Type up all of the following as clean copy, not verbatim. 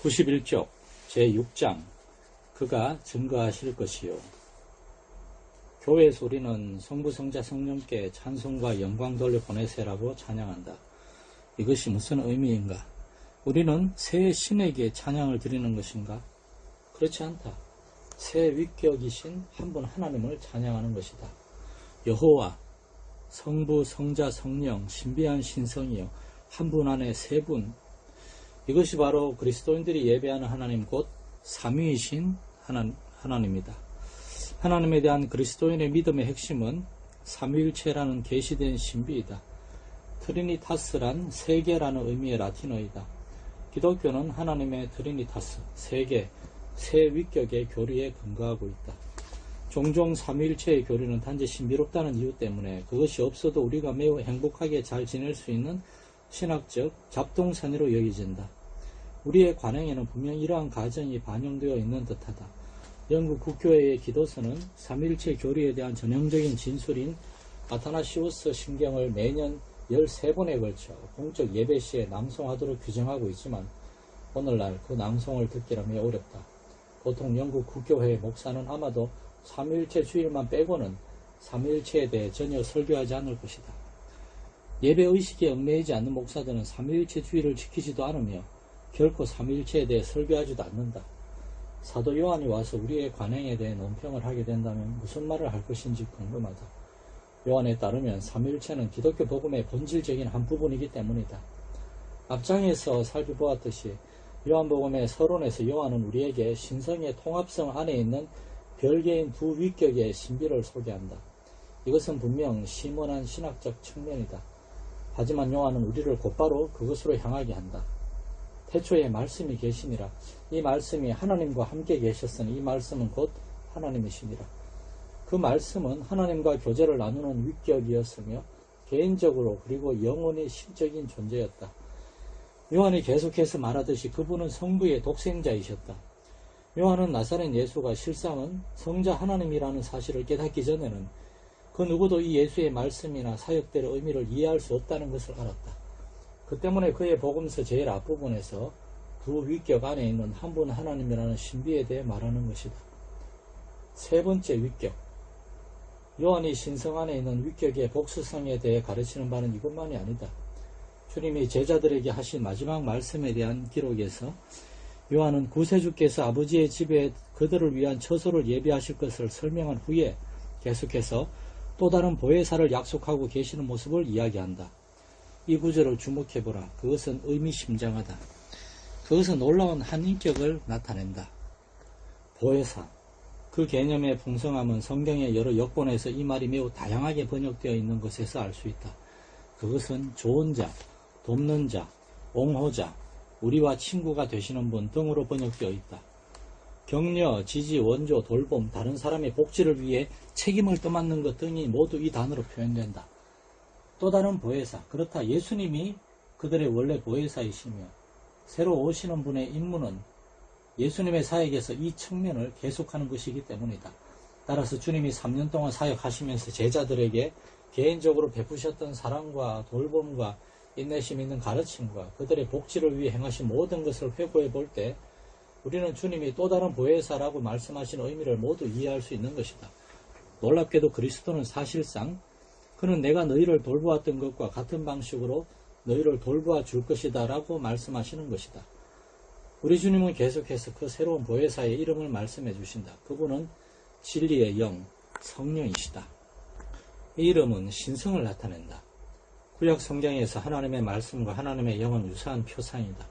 91쪽 제6장 그가 증거하실 것이요. 교회 소리는 성부 성자 성령께 찬송과 영광 돌려 보내세라고 찬양한다. 이것이 무슨 의미인가? 우리는 새 신에게 찬양을 드리는 것인가? 그렇지 않다. 새 위격이신 한 분 하나님을 찬양하는 것이다. 여호와, 성부, 성자, 성령, 신비한 신성이요 한 분 안에 세 분. 이것이 바로 그리스도인들이 예배하는 하나님 곧 삼위이신 하나님이다. 하나님에 대한 그리스도인의 믿음의 핵심은 삼위일체라는 계시된 신비이다. 트리니타스란 세 개라는 의미의 라틴어이다. 기독교는 하나님의 트리니타스, 세 개, 세 위격의 교리에 근거하고 있다. 종종 삼위일체의 교리는 단지 신비롭다는 이유 때문에 그것이 없어도 우리가 매우 행복하게 잘 지낼 수 있는 신학적 잡동사니로 여겨진다. 우리의 관행에는 분명 이러한 가정이 반영되어 있는 듯하다. 영국 국교회의 기도서는 삼위일체 교리에 대한 전형적인 진술인 아타나시우스 신경을 매년 13번에 걸쳐 공적 예배 시에 낭송하도록 규정하고 있지만 오늘날 그 낭송을 듣기라 매우 어렵다. 보통 영국 국교회의 목사는 아마도 삼위일체 주일만 빼고는 삼위일체에 대해 전혀 설교하지 않을 것이다. 예배의식에 얽매이지 않는 목사들은 삼위일체 주의를 지키지도 않으며 결코 삼위일체에 대해 설교하지도 않는다. 사도 요한이 와서 우리의 관행에 대해 논평을 하게 된다면 무슨 말을 할 것인지 궁금하다. 요한에 따르면 삼위일체는 기독교 복음의 본질적인 한 부분이기 때문이다. 앞장에서 살펴보았듯이 요한복음의 서론에서 요한은 우리에게 신성의 통합성 안에 있는 별개인 두 위격의 신비를 소개한다. 이것은 분명 심원한 신학적 측면이다. 하지만 요한은 우리를 곧바로 그것으로 향하게 한다. 태초에 말씀이 계시니라. 이 말씀이 하나님과 함께 계셨으니 이 말씀은 곧 하나님이시니라. 그 말씀은 하나님과 교제를 나누는 위격이었으며 개인적으로 그리고 영원히 실적인 존재였다. 요한이 계속해서 말하듯이 그분은 성부의 독생자이셨다. 요한은 나사렛 예수가 실상은 성자 하나님이라는 사실을 깨닫기 전에는 그 누구도 이 예수의 말씀이나 사역들의 의미를 이해할 수 없다는 것을 알았다. 그 때문에 그의 복음서 제일 앞부분에서 두 위격 안에 있는 한 분 하나님이라는 신비에 대해 말하는 것이다. 세 번째 위격. 요한이 신성 안에 있는 위격의 복수성에 대해 가르치는 바는 이것만이 아니다. 주님이 제자들에게 하신 마지막 말씀에 대한 기록에서 요한은 구세주께서 아버지의 집에 그들을 위한 처소를 예비하실 것을 설명한 후에 계속해서 또 다른 보혜사를 약속하고 계시는 모습을 이야기한다. 이 구절을 주목해보라. 그것은 의미심장하다. 그것은 놀라운 한 인격을 나타낸다. 보혜사. 그 개념의 풍성함은 성경의 여러 역본에서 이 말이 매우 다양하게 번역되어 있는 것에서 알 수 있다. 그것은 좋은 자, 돕는 자, 옹호자, 우리와 친구가 되시는 분 등으로 번역되어 있다. 격려, 지지, 원조, 돌봄, 다른 사람의 복지를 위해 책임을 떠맡는 것 등이 모두 이 단어로 표현된다. 또 다른 보혜사, 그렇다 예수님이 그들의 원래 보혜사이시며 새로 오시는 분의 임무는 예수님의 사역에서 이 측면을 계속하는 것이기 때문이다. 따라서 주님이 3년 동안 사역하시면서 제자들에게 개인적으로 베푸셨던 사랑과 돌봄과 인내심 있는 가르침과 그들의 복지를 위해 행하신 모든 것을 회고해 볼 때 우리는 주님이 또 다른 보혜사라고 말씀하신 의미를 모두 이해할 수 있는 것이다. 놀랍게도 그리스도는 사실상 그는 내가 너희를 돌보았던 것과 같은 방식으로 너희를 돌보아 줄 것이다 라고 말씀하시는 것이다. 우리 주님은 계속해서 그 새로운 보혜사의 이름을 말씀해 주신다. 그분은 진리의 영, 성령이시다. 이 이름은 신성을 나타낸다. 구약 성경에서 하나님의 말씀과 하나님의 영은 유사한 표상이다.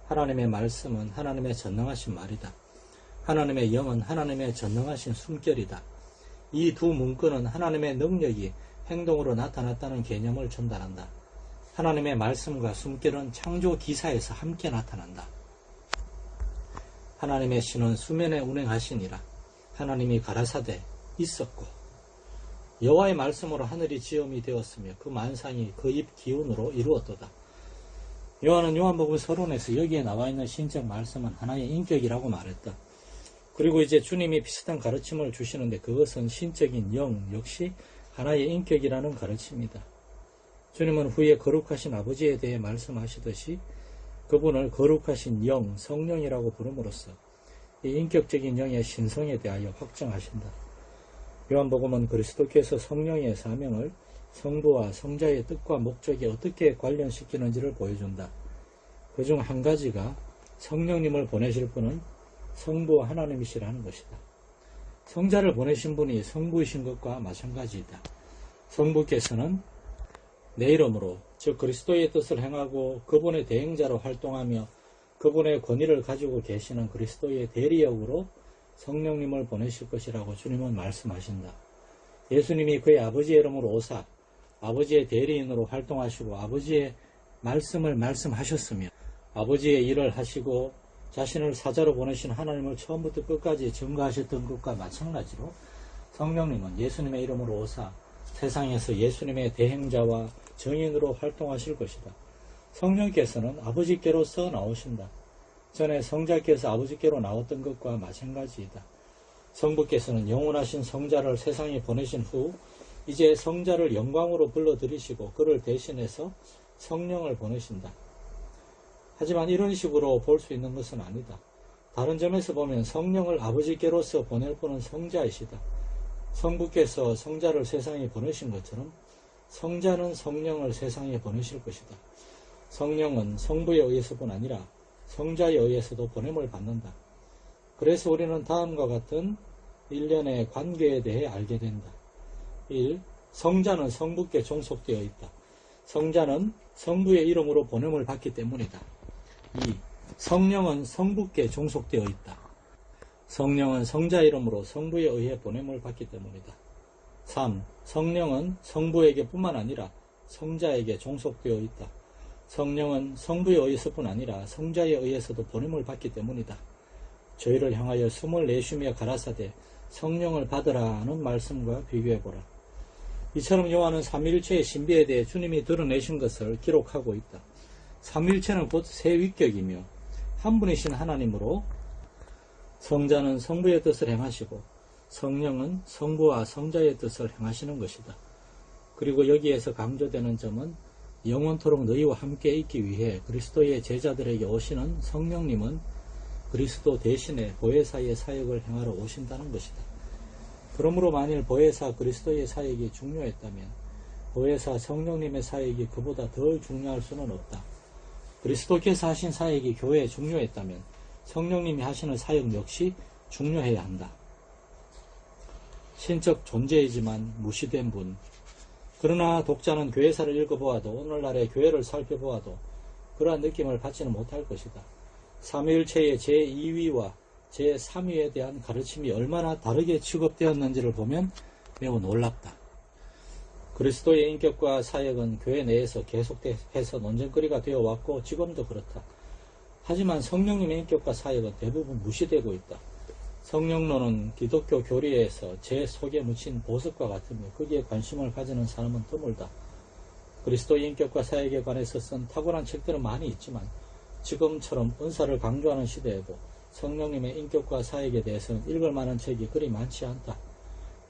하나님의 말씀은 하나님의 전능하신 말이다. 하나님의 영은 하나님의 전능하신 숨결이다. 이 두 문구는 하나님의 능력이 행동으로 나타났다는 개념을 전달한다. 하나님의 말씀과 숨결은 창조 기사에서 함께 나타난다. 하나님의 신은 수면에 운행하시니라. 하나님이 가라사대 있었고 여호와의 말씀으로 하늘이 지음이 되었으며 그 만상이 그 입 기운으로 이루었도다. 요한은 요한복음 서론에서 여기에 나와 있는 신적 말씀은 하나의 인격이라고 말했다. 그리고 이제 주님이 비슷한 가르침을 주시는데 그것은 신적인 영 역시 하나의 인격이라는 가르침이다. 주님은 후에 거룩하신 아버지에 대해 말씀하시듯이 그분을 거룩하신 영, 성령이라고 부름으로써 이 인격적인 영의 신성에 대하여 확정하신다. 요한복음은 그리스도께서 성령의 사명을 성부와 성자의 뜻과 목적이 어떻게 관련시키는지를 보여준다. 그중 한 가지가 성령님을 보내실 분은 성부 하나님이시라는 것이다. 성자를 보내신 분이 성부이신 것과 마찬가지이다. 성부께서는 내 이름으로, 즉 그리스도의 뜻을 행하고 그분의 대행자로 활동하며 그분의 권위를 가지고 계시는 그리스도의 대리역으로 성령님을 보내실 것이라고 주님은 말씀하신다. 예수님이 그의 아버지의 이름으로 오사 아버지의 대리인으로 활동하시고 아버지의 말씀을 말씀하셨으며 아버지의 일을 하시고 자신을 사자로 보내신 하나님을 처음부터 끝까지 증거하셨던 것과 마찬가지로 성령님은 예수님의 이름으로 오사 세상에서 예수님의 대행자와 정인으로 활동하실 것이다. 성령께서는 아버지께로서 나오신다. 전에 성자께서 아버지께로 나왔던 것과 마찬가지이다. 성부께서는 영원하신 성자를 세상에 보내신 후 이제 성자를 영광으로 불러들이시고 그를 대신해서 성령을 보내신다. 하지만 이런 식으로 볼 수 있는 것은 아니다. 다른 점에서 보면 성령을 아버지께로서 보낼 분은 성자이시다. 성부께서 성자를 세상에 보내신 것처럼 성자는 성령을 세상에 보내실 것이다. 성령은 성부에 의해서뿐 아니라 성자에 의해서도 보냄을 받는다. 그래서 우리는 다음과 같은 일련의 관계에 대해 알게 된다. 1. 성자는 성부께 종속되어 있다. 성자는 성부의 이름으로 보냄을 받기 때문이다. 2. 성령은 성부께 종속되어 있다. 성령은 성자 이름으로 성부에 의해 보냄을 받기 때문이다. 3. 성령은 성부에게 뿐만 아니라 성자에게 종속되어 있다. 성령은 성부에 의해서뿐 아니라 성자에 의해서도 보냄을 받기 때문이다. 저희를 향하여 숨을 내쉬며 가라사대 성령을 받으라는 말씀과 비교해보라. 이처럼 요한은 삼위일체의 신비에 대해 주님이 드러내신 것을 기록하고 있다. 삼위일체는 곧 세 위격이며 한 분이신 하나님으로 성자는 성부의 뜻을 행하시고 성령은 성부와 성자의 뜻을 행하시는 것이다. 그리고 여기에서 강조되는 점은 영원토록 너희와 함께 있기 위해 그리스도의 제자들에게 오시는 성령님은 그리스도 대신에 보혜사의 사역을 행하러 오신다는 것이다. 그러므로 만일 보혜사 그리스도의 사역이 중요했다면 보혜사 성령님의 사역이 그보다 덜 중요할 수는 없다. 그리스도께서 하신 사역이 교회에 중요했다면 성령님이 하시는 사역 역시 중요해야 한다. 신적 존재이지만 무시된 분. 그러나 독자는 교회사를 읽어보아도 오늘날의 교회를 살펴보아도 그러한 느낌을 받지는 못할 것이다. 삼위일체의 제2위와 제3위에 대한 가르침이 얼마나 다르게 취급되었는지를 보면 매우 놀랍다. 그리스도의 인격과 사역은 교회 내에서 계속해서 논쟁거리가 되어왔고 지금도 그렇다. 하지만 성령님의 인격과 사역은 대부분 무시되고 있다. 성령론은 기독교 교리에서 제 속에 묻힌 보석과 같으며 거기에 관심을 가지는 사람은 드물다. 그리스도의 인격과 사역에 관해서 쓴 탁월한 책들은 많이 있지만 지금처럼 은사를 강조하는 시대에도 성령님의 인격과 사역에 대해서는 읽을 만한 책이 그리 많지 않다.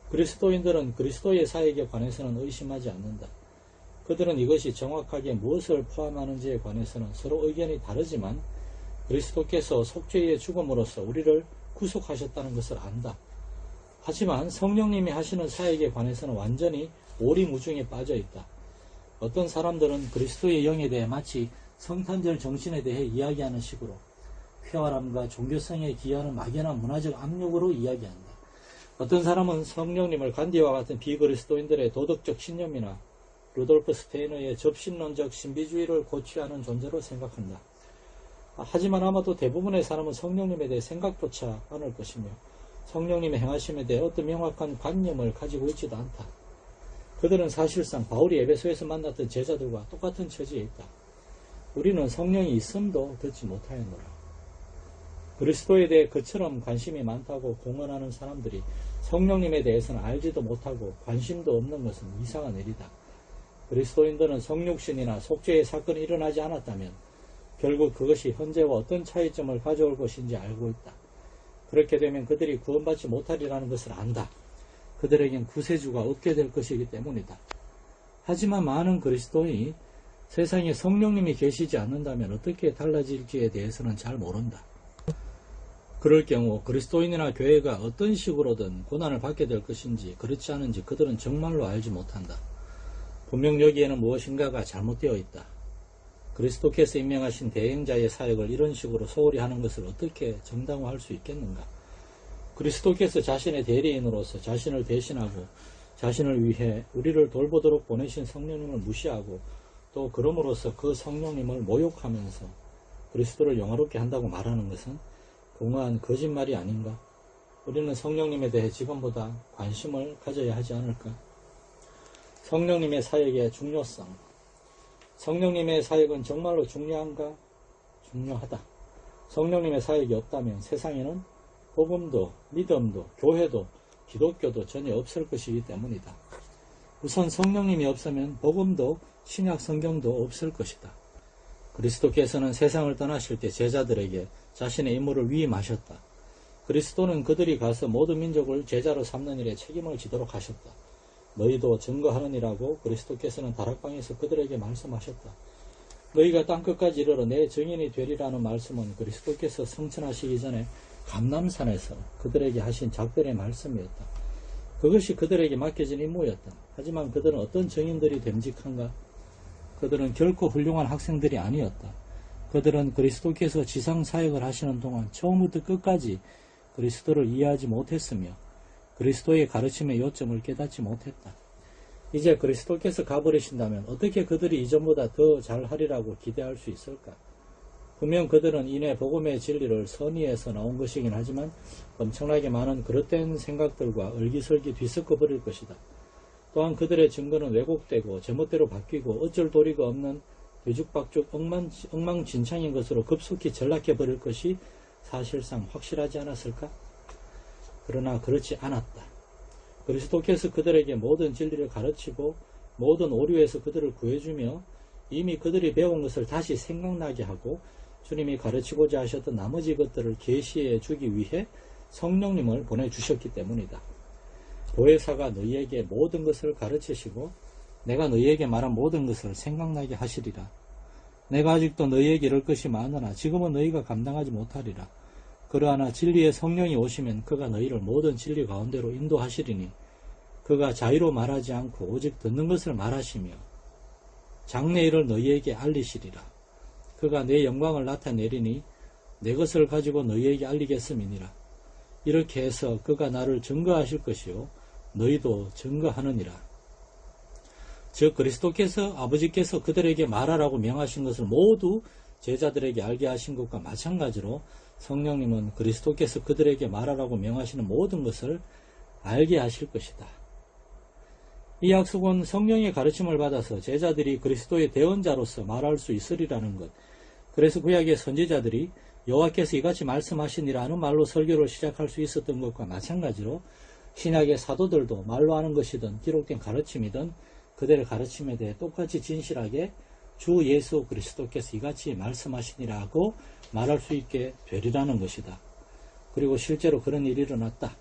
그리스도인들은 그리스도의 사역에 관해서는 의심하지 않는다. 그들은 이것이 정확하게 무엇을 포함하는지에 관해서는 서로 의견이 다르지만 그리스도께서 속죄의 죽음으로써 우리를 구속하셨다는 것을 안다. 하지만 성령님이 하시는 사역에 관해서는 완전히 오리무중에 빠져 있다. 어떤 사람들은 그리스도의 영에 대해 마치 성탄절 정신에 대해 이야기하는 식으로 쾌활함과 종교성에 기여하는 막연한 문화적 압력으로 이야기한다. 어떤 사람은 성령님을 간디와 같은 비그리스도인들의 도덕적 신념이나 루돌프 스테이너의 접신론적 신비주의를 고취하는 존재로 생각한다. 하지만 아마도 대부분의 사람은 성령님에 대해 생각조차 않을 것이며 성령님의 행하심에 대해 어떤 명확한 관념을 가지고 있지도 않다. 그들은 사실상 바울이 에베소에서 만났던 제자들과 똑같은 처지에 있다. 우리는 성령이 있음도 듣지 못하였노라. 그리스도에 대해 그처럼 관심이 많다고 공언하는 사람들이 성령님에 대해서는 알지도 못하고 관심도 없는 것은 이상한 일이다. 그리스도인들은 성육신이나 속죄의 사건이 일어나지 않았다면 결국 그것이 현재와 어떤 차이점을 가져올 것인지 알고 있다. 그렇게 되면 그들이 구원받지 못하리라는 것을 안다. 그들에겐 구세주가 없게 될 것이기 때문이다. 하지만 많은 그리스도인이 세상에 성령님이 계시지 않는다면 어떻게 달라질지에 대해서는 잘 모른다. 그럴 경우 그리스도인이나 교회가 어떤 식으로든 고난을 받게 될 것인지 그렇지 않은지 그들은 정말로 알지 못한다. 분명 여기에는 무엇인가가 잘못되어 있다. 그리스도께서 임명하신 대행자의 사역을 이런 식으로 소홀히 하는 것을 어떻게 정당화할 수 있겠는가? 그리스도께서 자신의 대리인으로서 자신을 대신하고 자신을 위해 우리를 돌보도록 보내신 성령님을 무시하고 또 그럼으로써 그 성령님을 모욕하면서 그리스도를 영화롭게 한다고 말하는 것은 공허한 거짓말이 아닌가? 우리는 성령님에 대해 지금보다 관심을 가져야 하지 않을까? 성령님의 사역의 중요성. 성령님의 사역은 정말로 중요한가? 중요하다. 성령님의 사역이 없다면 세상에는 복음도, 믿음도, 교회도, 기독교도 전혀 없을 것이기 때문이다. 우선 성령님이 없으면 복음도, 신약 성경도 없을 것이다. 그리스도께서는 세상을 떠나실 때 제자들에게 자신의 임무를 위임하셨다. 그리스도는 그들이 가서 모든 민족을 제자로 삼는 일에 책임을 지도록 하셨다. 너희도 증거하느니라고 그리스도께서는 다락방에서 그들에게 말씀하셨다. 너희가 땅끝까지 이르러 내 증인이 되리라는 말씀은 그리스도께서 승천하시기 전에 감람산에서 그들에게 하신 작별의 말씀이었다. 그것이 그들에게 맡겨진 임무였다. 하지만 그들은 어떤 증인들이 됨직한가? 그들은 결코 훌륭한 학생들이 아니었다. 그들은 그리스도께서 지상 사역을 하시는 동안 처음부터 끝까지 그리스도를 이해하지 못했으며 그리스도의 가르침의 요점을 깨닫지 못했다. 이제 그리스도께서 가버리신다면 어떻게 그들이 이전보다 더 잘하리라고 기대할 수 있을까? 분명 그들은 이내 복음의 진리를 선의에서 나온 것이긴 하지만 엄청나게 많은 그릇된 생각들과 얼기설기 뒤섞어 버릴 것이다. 또한 그들의 증거는 왜곡되고 제멋대로 바뀌고 어쩔 도리가 없는 뒤죽박죽 엉망진창인 것으로 급속히 전락해 버릴 것이 사실상 확실하지 않았을까? 그러나 그렇지 않았다. 그리스도께서 그들에게 모든 진리를 가르치고 모든 오류에서 그들을 구해주며 이미 그들이 배운 것을 다시 생각나게 하고 주님이 가르치고자 하셨던 나머지 것들을 계시해 주기 위해 성령님을 보내주셨기 때문이다. 보혜사가 너희에게 모든 것을 가르치시고 내가 너희에게 말한 모든 것을 생각나게 하시리라. 내가 아직도 너희에게 이럴 것이 많으나 지금은 너희가 감당하지 못하리라. 그러나 진리의 성령이 오시면 그가 너희를 모든 진리 가운데로 인도하시리니 그가 자의로 말하지 않고 오직 듣는 것을 말하시며 장래 일을 너희에게 알리시리라. 그가 내 영광을 나타내리니 내 것을 가지고 너희에게 알리겠음이니라. 이렇게 해서 그가 나를 증거하실 것이요 너희도 증거하느니라. 즉 그리스도께서 아버지께서 그들에게 말하라고 명하신 것을 모두 제자들에게 알게 하신 것과 마찬가지로 성령님은 그리스도께서 그들에게 말하라고 명하시는 모든 것을 알게 하실 것이다. 이 약속은 성령의 가르침을 받아서 제자들이 그리스도의 대언자로서 말할 수 있으리라는 것. 그래서 구약의 선지자들이 여호와께서 이같이 말씀하시니라는 말로 설교를 시작할 수 있었던 것과 마찬가지로 신약의 사도들도 말로 하는 것이든 기록된 가르침이든 그들의 가르침에 대해 똑같이 진실하게 주 예수 그리스도께서 이같이 말씀하시니라고 말할 수 있게 되리라는 것이다. 그리고 실제로 그런 일이 일어났다.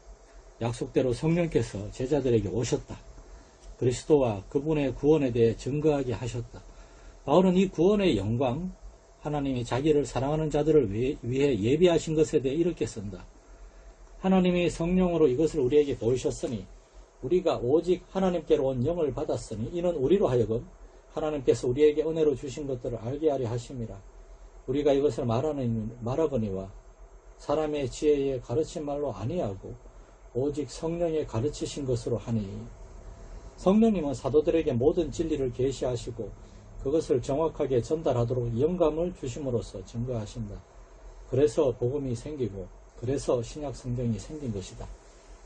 약속대로 성령께서 제자들에게 오셨다. 그리스도와 그분의 구원에 대해 증거하게 하셨다. 바울은 이 구원의 영광, 하나님이 자기를 사랑하는 자들을 위해 예비하신 것에 대해 이렇게 쓴다. 하나님이 성령으로 이것을 우리에게 보이셨으니 우리가 오직 하나님께로 온 영을 받았으니 이는 우리로 하여금 하나님께서 우리에게 은혜로 주신 것들을 알게 하려 하심이라. 우리가 이것을 말하거니와 사람의 지혜에 가르친 말로 아니하고 오직 성령의 가르치신 것으로 하니. 성령님은 사도들에게 모든 진리를 계시하시고 그것을 정확하게 전달하도록 영감을 주심으로써 증거하신다. 그래서 복음이 생기고 그래서 신약 성경이 생긴 것이다.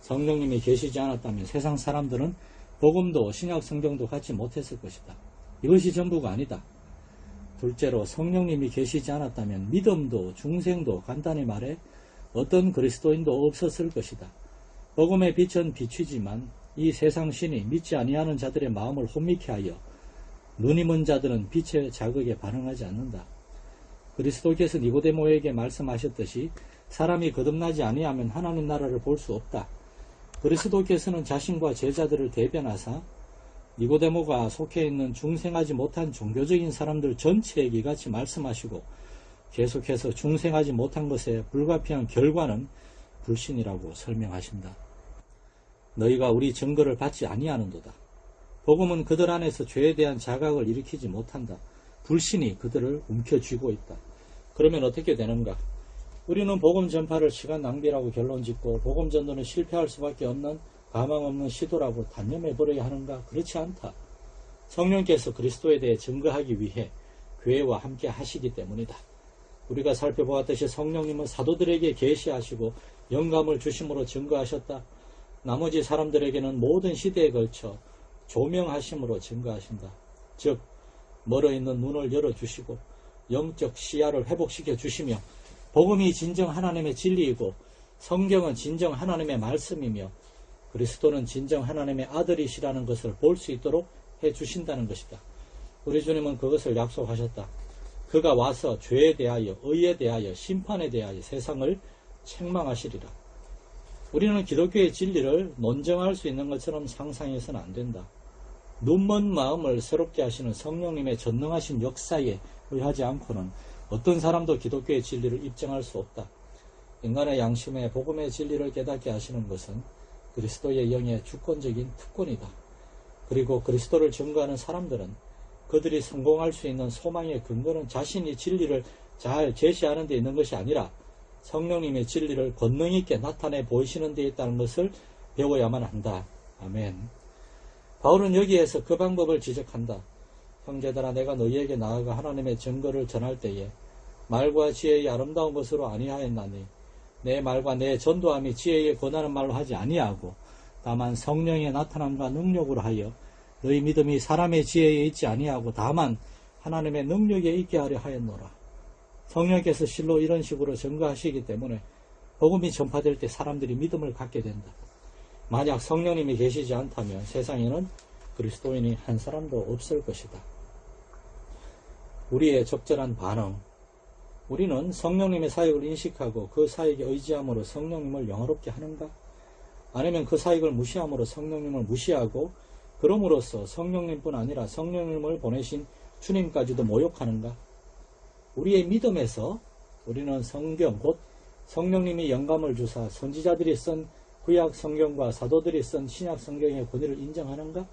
성령님이 계시지 않았다면 세상 사람들은 복음도 신약 성경도 갖지 못했을 것이다. 이것이 전부가 아니다. 둘째로 성령님이 계시지 않았다면 믿음도 중생도 간단히 말해 어떤 그리스도인도 없었을 것이다. 복음의 빛은 비추지만 이 세상 신이 믿지 아니하는 자들의 마음을 혼미케 하여 눈이 먼 자들은 빛의 자극에 반응하지 않는다. 그리스도께서 니고데모에게 말씀하셨듯이 사람이 거듭나지 아니하면 하나님 나라를 볼 수 없다. 그리스도께서는 자신과 제자들을 대변하사 니고데모가 속해 있는 중생하지 못한 종교적인 사람들 전체에게 같이 말씀하시고 계속해서 중생하지 못한 것에 불가피한 결과는 불신이라고 설명하신다. 너희가 우리 증거를 받지 아니하는도다. 복음은 그들 안에서 죄에 대한 자각을 일으키지 못한다. 불신이 그들을 움켜쥐고 있다. 그러면 어떻게 되는가? 우리는 복음 전파를 시간 낭비라고 결론짓고 복음 전도는 실패할 수밖에 없는 가망 없는 시도라고 단념해버려야 하는가? 그렇지 않다. 성령께서 그리스도에 대해 증거하기 위해 교회와 함께 하시기 때문이다. 우리가 살펴보았듯이 성령님은 사도들에게 계시하시고 영감을 주심으로 증거하셨다. 나머지 사람들에게는 모든 시대에 걸쳐 조명하심으로 증거하신다. 즉 멀어 있는 눈을 열어주시고 영적 시야를 회복시켜 주시며 복음이 진정 하나님의 진리이고 성경은 진정 하나님의 말씀이며 그리스도는 진정 하나님의 아들이시라는 것을 볼 수 있도록 해주신다는 것이다. 우리 주님은 그것을 약속하셨다. 그가 와서 죄에 대하여 의에 대하여 심판에 대하여 세상을 책망하시리라. 우리는 기독교의 진리를 논증할 수 있는 것처럼 상상해서는 안 된다. 눈먼 마음을 새롭게 하시는 성령님의 전능하신 역사에 의하지 않고는 어떤 사람도 기독교의 진리를 입증할 수 없다. 인간의 양심에 복음의 진리를 깨닫게 하시는 것은 그리스도의 영의 주권적인 특권이다. 그리고 그리스도를 증거하는 사람들은 그들이 성공할 수 있는 소망의 근거는 자신이 진리를 잘 제시하는 데 있는 것이 아니라 성령님의 진리를 권능 있게 나타내 보이시는 데 있다는 것을 배워야만 한다. 아멘. 바울은 여기에서 그 방법을 지적한다. 형제들아, 내가 너희에게 나아가 하나님의 증거를 전할 때에 말과 지혜의 아름다운 것으로 아니하였나니 내 말과 내 전도함이 지혜에 권하는 말로 하지 아니하고 다만 성령의 나타남과 능력으로 하여 너희 믿음이 사람의 지혜에 있지 아니하고 다만 하나님의 능력에 있게 하려 하였노라. 성령께서 실로 이런 식으로 증거하시기 때문에 복음이 전파될 때 사람들이 믿음을 갖게 된다. 만약 성령님이 계시지 않다면 세상에는 그리스도인이 한 사람도 없을 것이다. 우리의 적절한 반응. 우리는 성령님의 사역을 인식하고 그 사역에 의지함으로 성령님을 영화롭게 하는가? 아니면 그 사역을 무시함으로 성령님을 무시하고 그럼으로써 성령님뿐 아니라 성령님을 보내신 주님까지도 모욕하는가? 우리의 믿음에서 우리는 성경 곧 성령님이 영감을 주사 선지자들이 쓴 구약 성경과 사도들이 쓴 신약 성경의 권위를 인정하는가?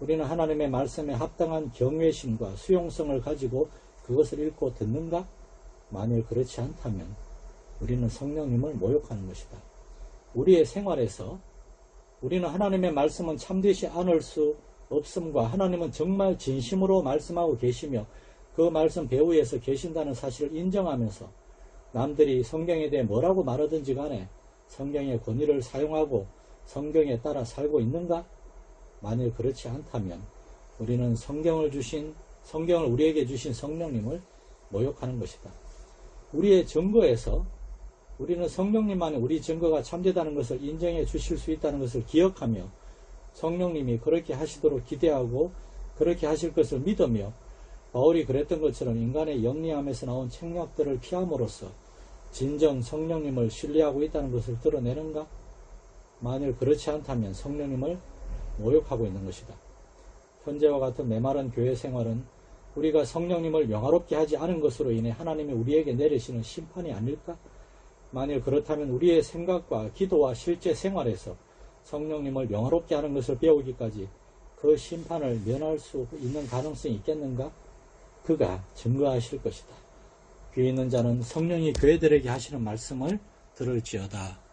우리는 하나님의 말씀에 합당한 경외심과 수용성을 가지고 그것을 읽고 듣는가? 만일 그렇지 않다면 우리는 성령님을 모욕하는 것이다. 우리의 생활에서 우리는 하나님의 말씀은 참되지 않을 수 없음과 하나님은 정말 진심으로 말씀하고 계시며 그 말씀 배후에서 계신다는 사실을 인정하면서 남들이 성경에 대해 뭐라고 말하든지 간에 성경의 권위를 사용하고 성경에 따라 살고 있는가? 만일 그렇지 않다면 우리는 성경을 우리에게 주신 성령님을 모욕하는 것이다. 우리의 증거에서 우리는 성령님만이 우리 증거가 참되다는 것을 인정해 주실 수 있다는 것을 기억하며 성령님이 그렇게 하시도록 기대하고 그렇게 하실 것을 믿으며 바울이 그랬던 것처럼 인간의 영리함에서 나온 책략들을 피함으로써 진정 성령님을 신뢰하고 있다는 것을 드러내는가? 만일 그렇지 않다면 성령님을 모욕하고 있는 것이다. 현재와 같은 메마른 교회 생활은 우리가 성령님을 영화롭게 하지 않은 것으로 인해 하나님이 우리에게 내리시는 심판이 아닐까? 만일 그렇다면 우리의 생각과 기도와 실제 생활에서 성령님을 영화롭게 하는 것을 배우기까지 그 심판을 면할 수 있는 가능성이 있겠는가? 그가 증거하실 것이다. 귀 있는 자는 성령이 교회들에게 하시는 말씀을 들을지어다.